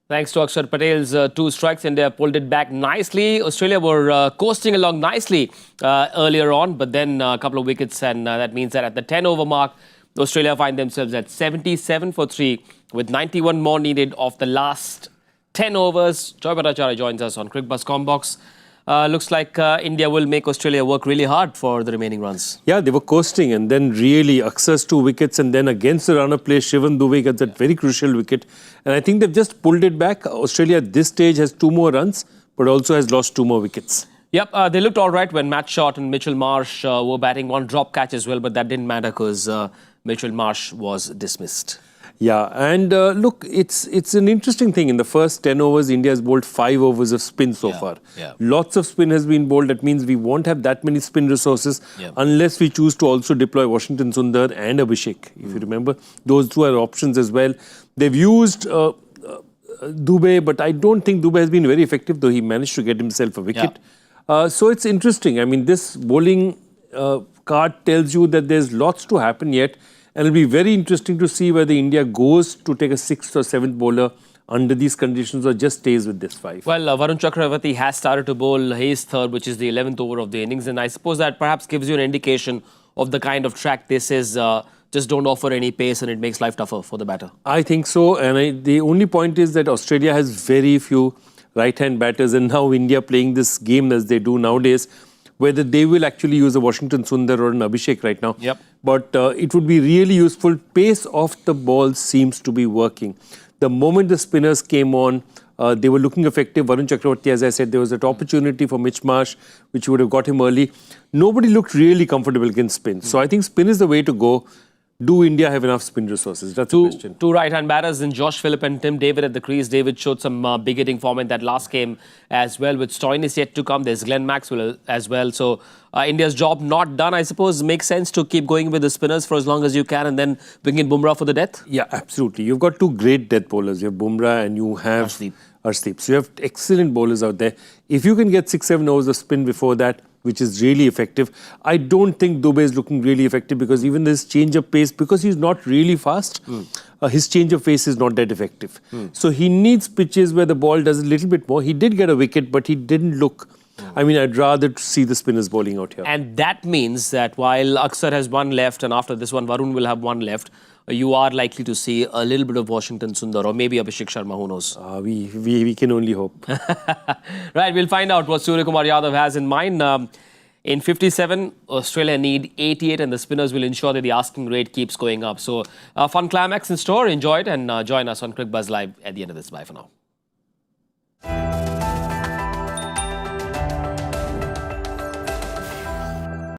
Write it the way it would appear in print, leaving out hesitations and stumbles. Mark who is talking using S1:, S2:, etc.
S1: Thanks to Axar Patel's 2 strikes, India pulled it back nicely. Australia were coasting along nicely earlier on, but then a couple of wickets, and that means that at the 10-over mark, Australia find themselves at 77 for 3, with 91 more needed of the last 10 overs. Bhattacharjya joins us on Cricbuzz Comm Box. Looks like India will make Australia work really hard for the remaining runs.
S2: Yeah, they were coasting, and then really Axar's 2 wickets, and then against the runner play, Shivam Dube gets that very crucial wicket. And I think they've just pulled it back. Australia at this stage has 2 more runs, but also has lost 2 more wickets.
S1: Yep, they looked all right when Matt Short and Mitchell Marsh were batting. 1 drop catch as well, but that didn't matter because Mitchell Marsh was dismissed.
S2: Yeah, and look, it's an interesting thing. In the first 10 overs, India has bowled 5 overs of spin so far.
S1: Yeah.
S2: Lots of spin has been bowled. That means we won't have that many spin resources unless we choose to also deploy Washington Sundar and Abhishek. If you remember, those 2 are options as well. They've used Dube, but I don't think Dube has been very effective, though he managed to get himself a wicket. So it's interesting. I mean, this bowling card tells you that there's lots to happen yet. And it'll be very interesting to see whether India goes to take a 6th or 7th bowler under these conditions or just stays with this 5.
S1: Well, Varun Chakravarti has started to bowl his 3rd, which is the 11th over of the innings. And I suppose that perhaps gives you an indication of the kind of track this is. Just don't offer any pace and it makes life tougher for the batter.
S2: I think so. And the only point is that Australia has very few right-hand batters. And now India playing this game as they do nowadays, whether they will actually use a Washington Sundar or an Abhishek right now. But it would be really useful. Pace of the ball seems to be working. The moment the spinners came on, they were looking effective. Varun Chakravarti, as I said, there was that opportunity for Mitch Marsh, which would have got him early. Nobody looked really comfortable against spin. So I think spin is the way to go. Do India have enough spin resources? That's the question.
S1: 2 right-hand batters in Josh Philippe and Tim David at the crease. David showed some big hitting form in that last game as well. With Stoinis yet to come, there's Glenn Maxwell as well. So India's job not done, I suppose. Makes sense to keep going with the spinners for as long as you can and then bring in Bumrah for the death?
S2: Yeah, absolutely. You've got 2 great death bowlers. You have Bumrah and you have Arshdeep. So you have excellent bowlers out there. If you can get 6-7 overs of spin before that, which is really effective. I don't think Dube is looking really effective because even this change of pace, because he's not really fast, his change of pace is not that effective. So he needs pitches where the ball does a little bit more. He did get a wicket, but he didn't look... I mean, I'd rather see the spinners bowling out here.
S1: And that means that while Axar has 1 left and after this one, Varun will have 1 left, you are likely to see a little bit of Washington Sundar or maybe Abhishek Sharma, who knows?
S2: We can only hope.
S1: Right, we'll find out what Suryakumar Yadav has in mind. In 57, Australia need 88 and the spinners will ensure that the asking rate keeps going up. So, a fun climax in store. Enjoy it and join us on Cricbuzz Live at the end of this. Bye for now.